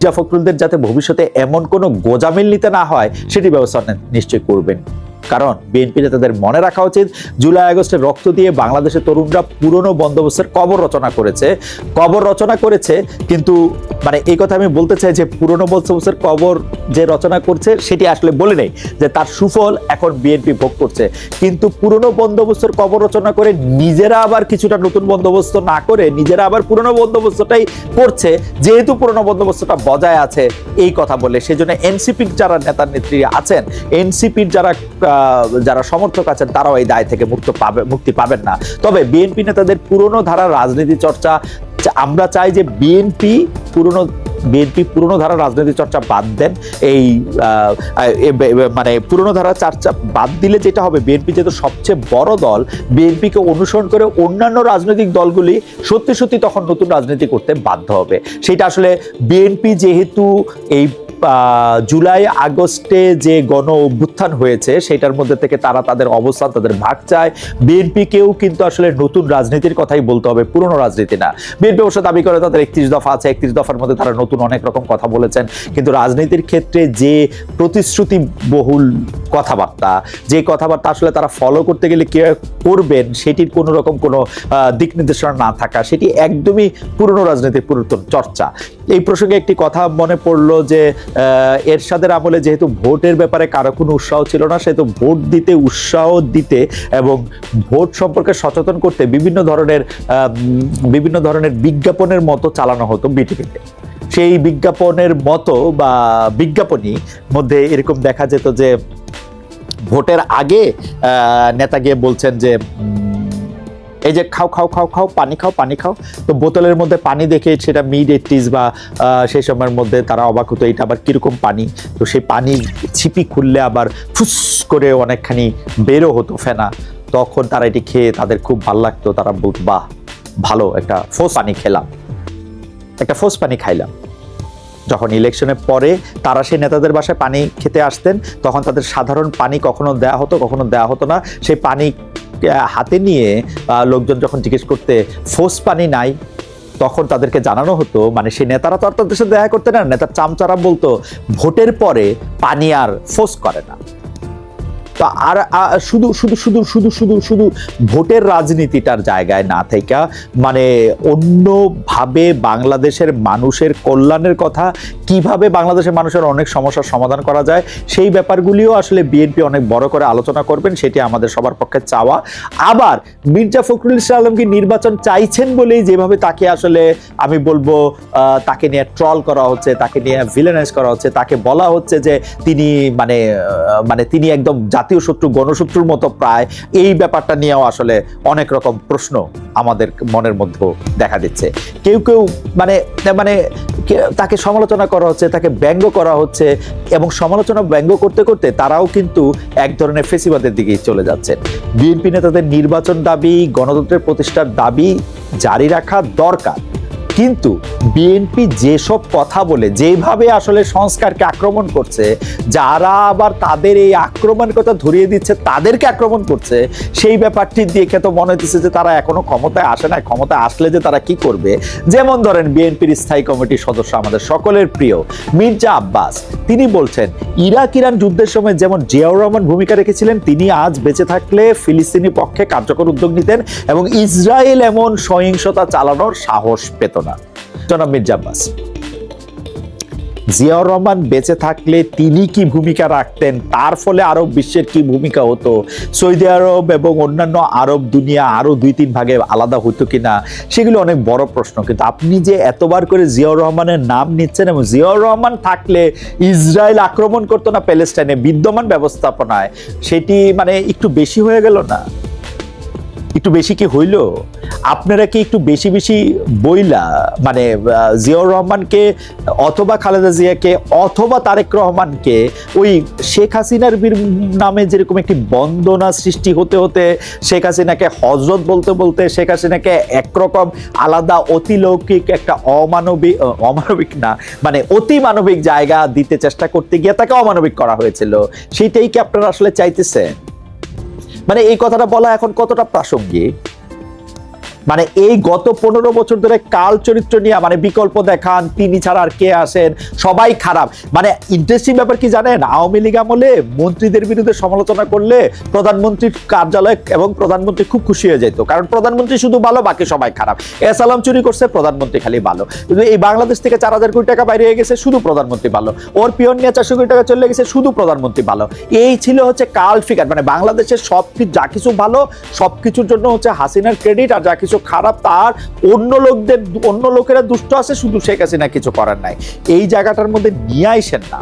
মির্জা ফখরুলদের যাতে ভবিষ্যতে এমন কোনো গোজামিল নিতে না হয় সেটি ব্যবস্থা নিশ্চয়ই করবেন। কারণ বিএনপি নেতাদের মনে রাখা উচিত, জুলাই আগস্টের রক্ত দিয়ে বাংলাদেশের তরুণরা পুরনো বন্দোবস্তের কবর রচনা করেছে। কিন্তু মানে এই কথা আমি বলতে চাই যে পুরনো বন্দোবস্তের কবর যে রচনা করছে সেটি আসলে বলে নেই যে তার সুফল এখন বিএনপি ভোগ করছে। কিন্তু পুরনো বন্দোবস্তের কবর রচনা করে নিজেরা আবার কিছুটা নতুন বন্দোবস্ত না করে নিজেরা আবার পুরনো বন্দোবস্তটাই করছে, যেহেতু পুরনো বন্দোবস্তটা বজায় আছে এই কথা বলে। সেজন্য এনসিপির যারা নেতা নেত্রী আছেন, এনসিপির যারা সমর্থক আছেন, তারাও এই দায় থেকে মুক্তি পাবেন না। তবে বিএনপি নেতাদের পুরনো ধারার রাজনীতি চর্চা, আমরা চাই যে বিএনপি পুরনো ধারার রাজনীতি চর্চা বাদ দেন। এই মানে পুরনো ধারার চর্চা বাদ দিলে যেটা হবে, বিএনপি যেহেতু সবচেয়ে বড় দল, বিএনপিকে অনুসরণ করে অন্যান্য রাজনৈতিক দলগুলি সত্যি তখন নতুন রাজনীতি করতে বাধ্য হবে। সেটা আসলে বিএনপি যেহেতু এই জুলাই আগস্টে যে গণ অভ্যুত্থান হয়েছে সেটার মধ্যে থেকে তারা তাদের অবস্থান, তাদের ভাগ চায়। বিএনপিকেও কিন্তু আসলে নতুন রাজনীতির কথাই বলতে হবে, পুরনো রাজনীতি না। বিএনপি অবশ্য দাবি করে তাদের 31 দফা আছে, 31 দফার মধ্যে তারা নতুন অনেক রকম কথা বলেছেন। কিন্তু রাজনীতির ক্ষেত্রে যে প্রতিশ্রুতি বহুল কথাবার্তা, যে কথাবার্তা আসলে তারা ফলো করতে গেলে কে করবেন সেটির কোনো রকম কোনো দিক নির্দেশনা না থাকা, সেটি একদমই পুরনো রাজনীতির পুরাতন চর্চা। এই প্রসঙ্গে একটি কথা মনে পড়লো যে এরশাদের আমলে যেহেতু ভোটের ব্যাপারে কারো কোনো উৎসাহ ছিল না, সেহেতু ভোট দিতে উৎসাহ দিতে এবং ভোট সম্পর্কে সচেতন করতে বিভিন্ন ধরনের বিজ্ঞাপনের মতো চালানো হতো বিটিভিতে। সেই বিজ্ঞাপনের মতো বা বিজ্ঞাপনী মধ্যে এরকম দেখা যেত যে ভোটের আগে নেতা গিয়ে বলছেন যে এই যে খাও পানি খাও। তো বোতলের মধ্যে পানি দেখে সেটা মিড-80s বা সেই সময়ের মধ্যে তারা অবাক হতো, এটা আবার কিরকম পানি। তো সেই পানি ছিপি খুললে আবার ফুস করে অনেকখানি বেরো হতো ফেনা। তখন তারা এটি খেয়ে তাদের খুব ভালো লাগতো, তারা বলতো বাহ ভালো, একটা ফোস পানি খাইলাম। যখন ইলেকশনের পরে তারা সেই নেতাদের বাসায় পানি খেতে আসতেন, তখন তাদের সাধারণ পানি কখনো দেয়া হতো, কখনো দেয়া হতো না। সেই পানি হাতে নিয়ে লোকজন যখন জিজ্ঞেস করতে ফোস পানি নাই, তখন তাদেরকে জানানো হতো, মানে সেই নেতারা তো আর তাদের সাথে দেখা করতে না, নেতার চামচারা বলতো ভোটের পরে পানি আর ফোস করে না। তো আর শুধু ভোটের রাজনীতিটার জায়গায় না থেকে মানে অন্যভাবে বাংলাদেশের মানুষের কল্যাণের কথা, কিভাবে বাংলাদেশের মানুষের অনেক সমস্যার সমাধান করা যায়, সেই ব্যাপারগুলিও আসলে বিএনপি অনেক বড় করে আলোচনা করবেন, সেটি আমাদের সবার পক্ষে চাওয়া। আবার মির্জা ফখরুল ইসলাম আলমগীর নির্বাচন চাইছেন বলেই যেভাবে তাকে আসলে আমি বলবো তাকে নিয়ে ট্রল করা হচ্ছে, তাকে নিয়ে ভিলেনাইজ করা হচ্ছে, তাকে বলা হচ্ছে যে তিনি মানে তিনি একদম জাতীয় শত্রু, গণশত্রুর মতো প্রায়, এই ব্যাপারটা নিয়েও আসলে অনেক রকম প্রশ্ন আমাদের মনের মধ্যে দেখা দিচ্ছে। কেউ মানে তাকে সমালোচনা করা হচ্ছে, তাকে ব্যঙ্গ করা হচ্ছে, এবং সমালোচনা ব্যঙ্গ করতে করতে তারাও কিন্তু এক ধরনের ফেসিবাদের দিকেই চলে যাচ্ছেন। বিএনপি নেতাদের নির্বাচন দাবি, গণতন্ত্রের প্রতিষ্ঠার দাবি জারি রাখা দরকার, কিন্তু বিএনপি যেসব কথা বলে যেভাবে আসলে সংস্কারকে আক্রমণ করছে, যারা আবার তাদের এই আক্রমণের কথা ধরিয়ে দিচ্ছে, তাদেরকে আক্রমণ করছে, সেই ব্যাপারটি দেখে তো মনে হচ্ছে যে তারা এখনো ক্ষমতায় আসে না। ক্ষমতায় আসলে যে তারা কি করবে, যেমন ধরেন বিএনপির স্থায়ী কমিটির সদস্য আমাদের সকলের প্রিয় মির্জা আব্বাস, তিনি বলছেন ইরান যুদ্ধের সময় যেমন জিয়াউর রহমান ভূমিকা রেখেছিলেন, তিনি আজ বেঁচে থাকলে ফিলিস্তিনি পক্ষে কার্যকর উদ্যোগ নিতেন এবং ইসরায়েল এমন সহিংসতা চালানোর সাহস পেত না। জনাব মির্জা আব্বাস, জিয়াউর রহমান বেঁচে থাকলে তিনি কি ভূমিকা রাখতেন, তার ফলে আরব বিশ্বের কি ভূমিকা হতো, সৌদি আরব এবং অন্যান্য আরব দুনিয়া আরো 2-3 ভাগে আলাদা হতো কিনা, সেগুলো অনেক বড় প্রশ্ন। কিন্তু আপনি যে এতবার করে জিয়াউর রহমানের নাম নিচ্ছেন, এবং জিয়াউর রহমান থাকলে ইসরায়েল আক্রমণ করতো না প্যালেস্টাইনে বিদ্যমান ব্যবস্থাপনায়, সেটি মানে একটু বেশি হয়ে গেল না? একটু বেশি কি হইল? আপনারা কি একটু বেশি বইলা মানে জিয়াউর রহমানকে অথবা খালেদা জিয়াকে অথবা তারেক রহমানকে ওই শেখ হাসিনার নামে যেরকম একটি বন্দনা সৃষ্টি হতে হতে, শেখ হাসিনাকে হজরত বলতে বলতে, শেখ হাসিনাকে একরকম আলাদা অতিলৌকিক একটা অমানবিক না মানে অতি মানবিক জায়গা দিতে চেষ্টা করতে গিয়ে তাকে অমানবিক করা হয়েছিল, সেইটাই কি আপনারা আসলে চাইতেছেন? মানে এই কথাটা বলা এখন কতটা প্রাসঙ্গিক? মানে এই গত 15 বছর ধরে কাল চরিত্র নিয়ে মানে বিকল্প দেখান, তিনি ছাড়া আর কে আসেন, সবাই খারাপ। মানে ইন্টারেস্টিং ব্যাপার কি জানেন, আওয়ামী লীগ আমলে মন্ত্রীদের বিরুদ্ধে সমালোচনা করলে প্রধানমন্ত্রীর কার্যালয় এবং প্রধানমন্ত্রী খুব খুশি হয়ে যেত, কারণ প্রধানমন্ত্রী শুধু ভালো, বাকি সবাই খারাপ। এসালাম চুরি করছে, প্রধানমন্ত্রী খালি ভালো। কিন্তু এই বাংলাদেশ থেকে 4000 কোটি টাকা বাইরে হয়ে গেছে, শুধু প্রধানমন্ত্রী ভালো। ওর পিয়ন নিয়ে 400 কোটি টাকা চলে গেছে, শুধু প্রধানমন্ত্রী ভালো। এই ছিল হচ্ছে কাল্ট ফিগার। মানে বাংলাদেশের সবকিছু, যা কিছু ভালো সবকিছুর জন্য হচ্ছে হাসিনার ক্রেডিট, আর যা কিছু খারাপ তার অন্য লোকেরা দুষ্ট আছে, শুধু শেখ হাসিনা কিছু করার নাই। এই জায়গাটার মধ্যে নিয়ে আইসেন না,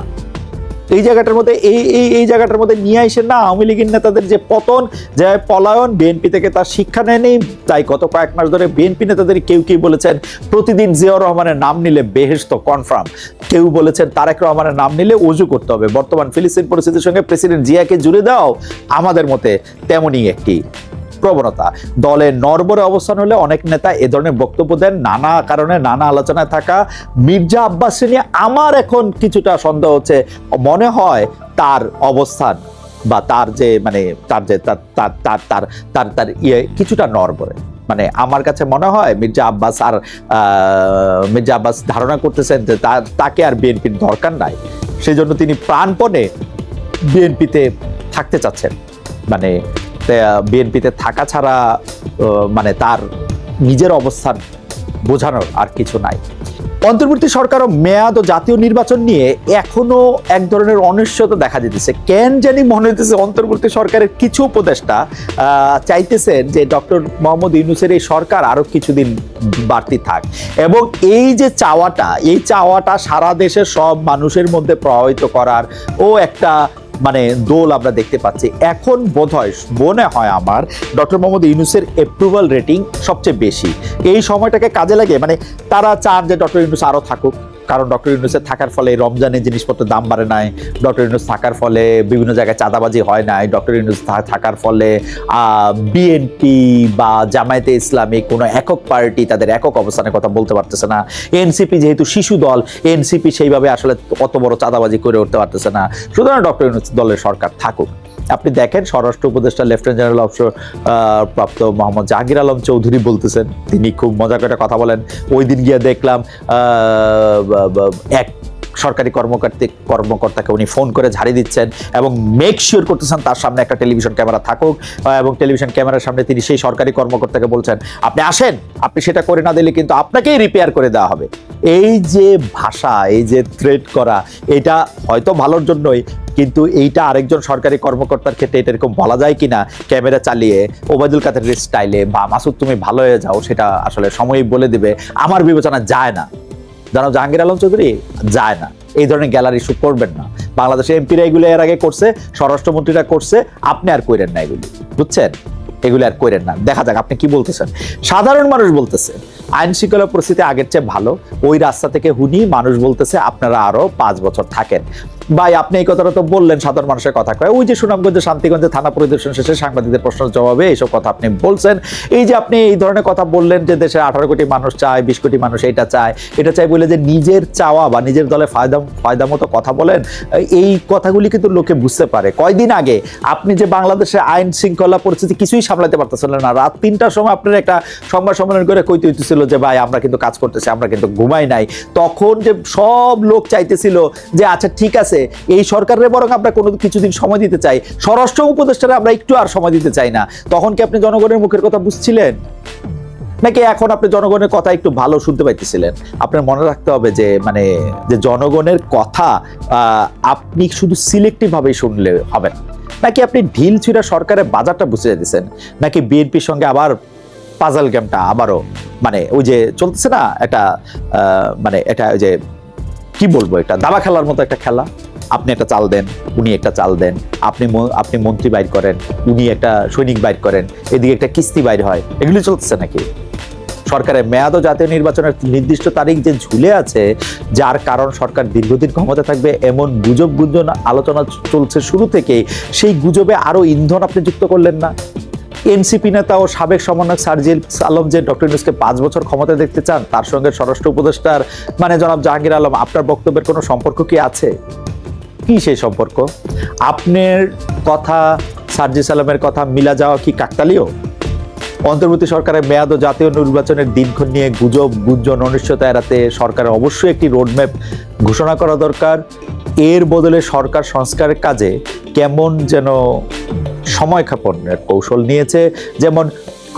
এই জায়গাটার মধ্যে এই জায়গাটার মধ্যে নিয়ে আইসেন না। আওয়ামী লীগের নেতাদের যে পতন, যে পলায়ন, বিএনপি থেকে তার শিক্ষা নেয়নি। তাই গত কয়েক মাস ধরে বিএনপি নেতাদের কেউ কেউ বলেছেন প্রতিদিন জিয়াউর রহমানের নাম নিলে বেহেশত কনফার্ম, কেউ বলেছেন তারেক রহমানের নাম নিলে ওযু করতে হবে। বর্তমান ফিলিস্তিন পরিস্থিতির সঙ্গে প্রেসিডেন্ট জিয়াকে জুড়ে দাও, আমাদের মতে তেমনই একটি প্রবণতা। দলের নড়বড়ে অবস্থান হলে অনেক নেতা এ ধরনের বক্তব্য দেন, নানা কারণে নানা আলোচনায় থাকা মির্জা আব্বাস নিয়ে আমার এখন কিছুটা সন্দেহ হচ্ছে। মনে হয় তার অবস্থান বা তার যে মানে তার যে তার ইয়ে কিছুটা নড়বড়ে। মানে আমার কাছে মনে হয় মির্জা আব্বাস ধারণা করতেছেন যে তাকে আর বিএনপির দরকার নাই, সেই জন্য তিনি প্রাণপণে বিএনপিতে থাকতে চাচ্ছেন। মানে বিএনপিতে থাকা ছাড়া মানে তার নিজের অবস্থান বোঝানোর আর কিছু নাই। অন্তর্বর্তী সরকার ও মেয়াদ ও জাতীয় নির্বাচন নিয়ে এখনো এক ধরনের অনিশ্চয়তা দেখা যেতেছে। কেন জানি মনে হইতেছে অন্তর্বর্তী সরকারের কিছু উপদেষ্টা চাইতেছেন যে ডক্টর মোহাম্মদ ইউনূসের এই সরকার আরো কিছুদিন বাড়তি থাক, এবং এই যে চাওয়াটা সারা দেশের সব মানুষের মধ্যে প্রভাবিত করার ও একটা মানে দোল আমরা দেখতে পাচ্ছি। এখন মনে হয় আমার ডক্টর মোহাম্মদ ইউনূসের অ্যাপ্রুভাল রেটিং সবচেয়ে বেশি। এই সময়টাকে কাজে লাগে মানে তারা চান যে ডক্টর ইউনূস আরো থাকুক, কারণ ডক্টর ইউনূসের থাকার ফলে রমজানের জিনিসপত্রের দাম বাড়ে নাই, ডক্টর ইউনূস থাকার ফলে বিভিন্ন জায়গায় চাঁদাবাজি হয় নাই, ডক্টর ইউনূস থাকার ফলে বিএনপি বা জামায়াতে ইসলামী কোনো একক পার্টি তাদের একক অবস্থানের কথা বলতে পারতেছে না। এনসিপি যেহেতু শিশু দল, এনসিপি সেইভাবে আসলে অত বড় চাঁদাবাজি করে উঠতে পারতেছে না। সুতরাং ডক্টর ইউনূস দলের সরকার থাকুক। আপনি দেখেন স্বরাষ্ট্র উপদেষ্টা লেফটেন্যান্ট জেনারেল অবসর প্রাপ্ত মোহাম্মদ জাহাঙ্গীর আলম চৌধুরী বলতেছেন, তিনি খুব মজা করে কথা বলেন। ওই দিন গিয়ে দেখলাম এক সরকারি কর্মকর্তাকে উনি ফোন করে ঝাড়ি দিচ্ছেন এবং মেক শিওর করতেছেন তার সামনে একটা টেলিভিশন ক্যামেরা থাকুক, এবং টেলিভিশন ক্যামেরার সামনে তিনি সেই সরকারি কর্মকর্তাকে বলছেন আপনি আসেন, আপনি সেটা করে না দিলে কিন্তু আপনাকেই রিপেয়ার করে দেওয়া হবে। এই যে ভাষা, এই যে থ্রেট করা, এটা হয়তো ভালোর জন্যই, কিন্তু এইটা আরেকজন সরকারি কর্মকর্তার ক্ষেত্রে এটা এরকম বলা যায় কিনা ক্যামেরা চালিয়ে ওবায়দুল কাদেরের স্টাইলে বা মাসুদ তুমি ভালো হয়ে যাও, সেটা আসলে সময়ই বলে দিবে। আমার বিবেচনা যায় না, জানো জাহাঙ্গীর আলম চৌধুরী যায় না, এই ধরনের গ্যালারি ইস্যু করবেন না। বাংলাদেশের এমপিরা এগুলো এর আগে করছে, স্বরাষ্ট্রমন্ত্রীরা করছে, আপনি আর কইরেন না এগুলি, বুঝছেন? এগুলো আর কইরেন না। দেখা যাক আপনি কি বলতেছেন। সাধারণ মানুষ বলতেছে আইন শৃঙ্খলা পরিস্থিতি আগের চেয়ে ভালো, ওই রাস্তা থেকে হুনি মানুষ বলতেছে আপনারা আরো 5 বছর থাকেন। ভাই আপনি এই কথাটা তো বললেন, সাধারণ মানুষের কথা কয়, ওই যে সুনামগঞ্জে শান্তিগঞ্জে থানা পরিদর্শন শেষে সাংবাদিকদের প্রশ্নের জবাবে এইসব কথা আপনি বলছেন। এই যে আপনি এই ধরনের কথা বললেন যে দেশে 18 কোটি মানুষ চায়, 20 কোটি মানুষ এটা চায় বলে যে নিজের চাওয়া বা নিজের দলে ফায়দা মতো কথা বলেন, এই কথাগুলি কিন্তু লোকে বুঝতে পারে। কয়দিন আগে আপনি যে বাংলাদেশের আইন শৃঙ্খলা পরিস্থিতি কিছুই সামলাতে পারতেছিলেন না, রাত 3টার সময় আপনার একটা সংবাদ সম্মেলন করে কইতে হইতেছিল যে ভাই আমরা কিন্তু কাজ করতেছি, আমরা কিন্তু ঘুমাই নাই। তখন যে সব লোক চাইতেছিল যে আচ্ছা ঠিক আছে এই সরকারের বরং আমরা কোনো কিছুদিন সময় দিতে চাই, স্বরাষ্ট্র উপদেষ্টারা আমরা একটু আর সময় দিতে চাই না। তখন কি আপনি জনগণের মুখের কথা বুঝছিলেন, নাকি এখন আপনি জনগণের কথা একটু ভালো শুনতে পাইতেছিলেন? আপনার মনে রাখতে হবে যে মানে যে জনগণের কথা আপনি শুধু সিলেক্টিভ ভাবেই শুনলে হবে না। নাকি আপনি ঢিল ছুঁড়া সরকারের বাজারটা বুঝে যেতেছেন, নাকি বিএনপির সঙ্গে আবার পাজল গেমটা আবারও মানে ওই যে চলতেছে না একটা মানে এটা ওই যে কি বলবো, একটা দাবা খেলার মতো একটা খেলা। আপনি একটা চাল দেন, উনি একটা চাল দেন, আপনি মন্ত্রী বাইর করেন, উনি একটা সৈনিক বাইর করেন, এদিকে একটা কিস্তি বাইর হয়, এগুলি চলতেছে নাকি? সরকারের মেয়াদ ও জাতীয় নির্বাচনের নির্দিষ্ট তারিখ যে ঝুলে আছে, যার কারণ সরকার দীর্ঘদিন ক্ষমতা থাকবে এমন গুঞ্জন আলোচনা চলছে শুরু থেকে, সেই গুজবে আরো ইন্ধন আপনি যুক্ত করলেন না? এনসিপি নেতা ও সাবেক সমন্বয়ক সার্জিল আলম যে ডক্টর ইউনূসকে 5 বছর ক্ষমতা দেখতে চান, তার সঙ্গে স্বরাষ্ট্র উপদেষ্টার মানে জনাব জাহাঙ্গীর আলম আপনার বক্তব্যের কোনো সম্পর্ক কি আছে? কি সেই সম্পর্ক? আপনার কথা সার্জিস আলমের কথা মিলা যাওয়া কি কাকতালীয়? অন্তর্বর্তী সরকারের মেয়াদ ও জাতীয় নির্বাচনের দিনক্ষণ নিয়ে গুঞ্জন অনিশ্চয়তা এড়াতে সরকারের অবশ্যই একটি রোডম্যাপ ঘোষণা করা দরকার। এর বদলে সরকার সংস্কারের কাজে কেমন যেন সময় ক্ষেপণের কৌশল নিয়েছে, যেমন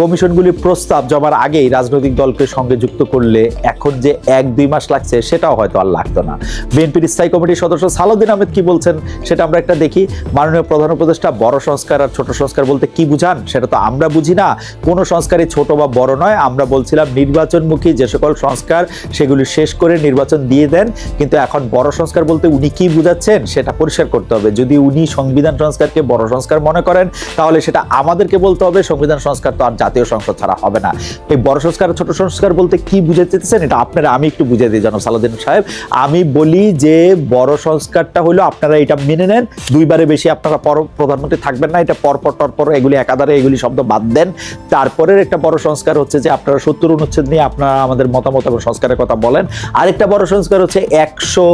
কমিশনগুলির প্রস্তাব জমার আগেই রাজনৈতিক দলকে সঙ্গে যুক্ত করলে এখন যে 1-2 মাস লাগছে সেটাও হয়তো আর লাগতো না। বিএনপির স্থায়ী কমিটির সদস্য সালাউদ্দিন আহমেদ কি বলছেন সেটা আমরা একটা দেখি। মাননীয় প্রধান উপদেষ্টা বড় সংস্কার আর ছোট সংস্কার বলতে কি বুঝান সেটা তো আমরা বুঝি না। কোনো সংস্কারই ছোট বা বড় নয়। আমরা বলছিলাম নির্বাচনমুখী যে সকল সংস্কার সেগুলি শেষ করে নির্বাচন দিয়ে দেন, কিন্তু এখন বড় সংস্কার বলতে উনি কি বুঝাচ্ছেন সেটা পরিষ্কার করতে হবে। যদি উনি সংবিধান সংস্কারকে বড় সংস্কার মনে করেন তাহলে সেটা আমাদেরকে বলতে হবে। সংবিধান সংস্কার তো আর জাতীয় সংসদ ছাড়া হবে না। এই বড় সংস্কার ছোট সংস্কার বলতে কি বুঝাতে চেয়েছেন এটা আপনারা আমি একটু বুঝিয়ে দিই জনাব সালাউদ্দিন সাহেব। আমি বলি যে বড় সংস্কারটা হলো আপনারা এটা মেনে নেন, 2বারে বেশি আপনারা প্রধানমন্ত্রী থাকবেন না, এটা পরপর এগুলি একাধারে এগুলি শব্দ বাদ দেন। তারপরের একটা বড় সংস্কার হচ্ছে যে আপনারা 70 অনুচ্ছেদ নিয়ে আপনারা আমাদের মতামত এবং সংস্কারের কথা বলেন। আরেকটা বড় সংস্কার হচ্ছে 100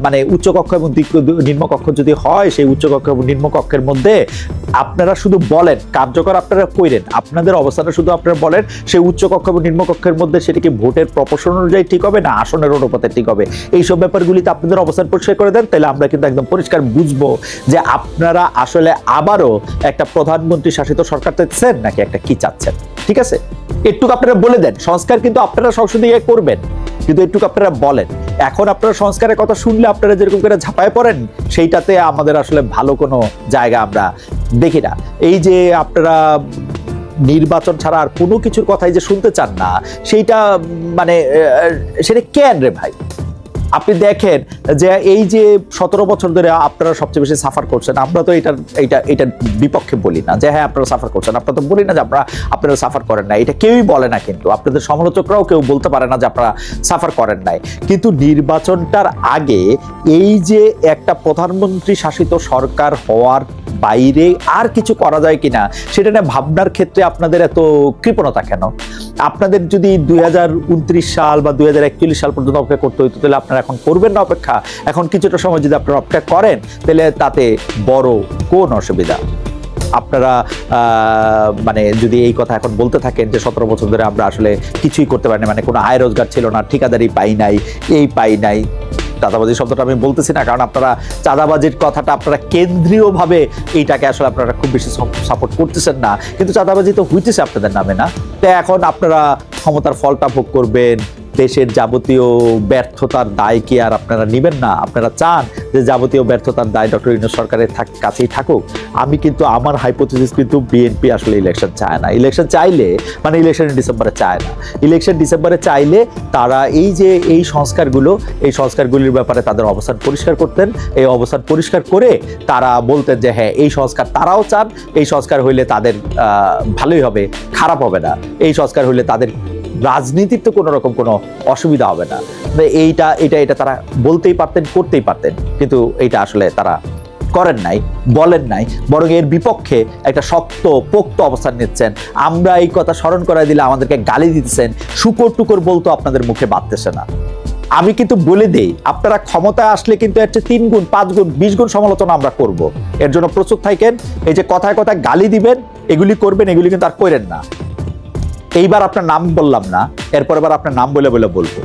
মানে উচ্চকক্ষ এবং নিম্নকক্ষ যদি হয় সেই উচ্চকক্ষ এবং নিম্নকক্ষের মধ্যে আপনারা শুধু বলেন, কার্যকর আপনারা কইরেন, আপনাদের অবস্থাটা শুধু আপনারা বলেন সেই উচ্চকক্ষ এবং নিম্নকক্ষের মধ্যে সেটা কি ভোটের প্রপোর্শন অনুযায়ী ঠিক হবে না আসনের অনুপাতে ঠিক হবে, এইসব ব্যাপারগুলিতে আপনাদের অবস্থান পরিষ্কার করে দেন। তাহলে আমরা কিন্তু একদম পরিষ্কার বুঝবো যে আপনারা আসলে আবারও একটা প্রধানমন্ত্রী শাসিত সরকার চাচ্ছেন নাকি একটা কি চাচ্ছেন। ঠিক আছে, একটুকু আপনারা বলে দেন। সংস্কার কিন্তু আপনারা সংসদীয় করবেন, কিন্তু একটুকু আপনারা বলেন। এখন আপনারা সংস্কারের কথা শুনলে আপনারা যেরকম করে ঝাঁপায় পড়েন সেইটাতে আমাদের আসলে ভালো কোনো জায়গা আমরা দেখি না। এই যে আপনারা নির্বাচন ছাড়া আর কোনো কিছুর কথাই যে শুনতে চান না সেইটা মানে সেটা কেন রে ভাই? আপনি দেখেন যে এই যে 17 বছর ধরে আপনারা সবচেয়ে বেশি সাফার করছেন, আমরা তো এটার বিপক্ষে বলি না যে হ্যাঁ আপনারা সাফার করছেন, আমরা তো বলি না যে আপনারা সাফার করেন না, এটা কেউই বলে না। কিন্তু আপনাদের সমালোচকরাও কেউ বলতে পারে না যে আপনারা সাফার করেন নাই। কিন্তু নির্বাচনটার আগে এই যে একটা প্রধানমন্ত্রী শাসিত সরকার হওয়ার বাইরে আর কিছু করা যায় কিনা সেটা নিয়ে ভাবনার ক্ষেত্রে আপনাদের এত কৃপণতা কেন? আপনাদের যদি 2029 সাল বা 2041 সাল পর্যন্ত অপেক্ষা করতে হইতো তাহলে আপনারা এখন করবেন না অপেক্ষা? এখন কিছুটা সময় যদি আপনারা অপেক্ষা করেন তাহলে তাতে বড় কোন অসুবিধা? আপনারা মানে যদি এই কথা এখন বলতে থাকেন যে 17 বছর ধরে আমরা আসলে কিছুই করতে পারিনি, মানে কোনো আয় রোজগার ছিল না, ঠিকাদারি পাই নাই, এই পাই নাই। চাঁদাবাজি শব্দটা আমি বলতেছি না, কারণ আপনারা চাঁদাবাজির কথাটা আপনারা কেন্দ্রীয়ভাবে এইটাকে আসলে আপনারা খুব বেশি সাপোর্ট করতেছেন না, কিন্তু চাঁদাবাজি তো হইতেছে আপনাদের নামে না। তো এখন আপনারা ক্ষমতার ফলটা ভোগ করবেন, দেশের যাবতীয় ব্যর্থতার দায় কি আর আপনারা নেবেন না? আপনারা চান যে যাবতীয় ব্যর্থতার দায় ডক্টর ইউনূস সরকারের কাছেই থাকুক। আমি কিন্তু আমার হাইপোথিসিস কিন্তু বিএনপি আসলে ইলেকশন চায় না। ইলেকশন চাইলে মানে ইলেকশন ডিসেম্বরে চায় না। ইলেকশন ডিসেম্বরে চাইলে তারা এই যে এই সংস্কারগুলির ব্যাপারে তাদের অবস্থান পরিষ্কার করতেন। এই অবস্থান পরিষ্কার করে তারা বলতেন যে হ্যাঁ এই সংস্কার তারাও চান, এই সংস্কার হইলে তাদের ভালোই হবে, খারাপ হবে না, এই সংস্কার হইলে তাদের রাজনীতির তো কোনো রকম কোনো অসুবিধা হবে না। এটা তারা বলতেই পারতেন, করতেই পারতেন, কিন্তু এইটা আসলে তারা করেন নাই, বলেন নাই, বরং এর বিপক্ষে একটা শক্ত পোক্ত অবস্থান নিচ্ছেন। আমরা এই কথা স্মরণ করাই দিলে আমাদেরকে গালি দিতেছেন, শুকর টুকর বলতো আপনাদের মুখে বাঁধতেছে না। আমি কিন্তু বলে দেই আপনারা ক্ষমতায় আসলে কিন্তু এর চেয়ে 3 গুণ 5 গুণ 20 গুণ সমালোচনা আমরা করব। এর জন্য প্রস্তুত থাকেন। এই যে কথায় কথায় গালি দিবেন এগুলি করবেন, এগুলি কিন্তু আর করেন না। এইবার আপনার নাম বললাম না, এরপর এবার আপনার নাম বলে বলবো।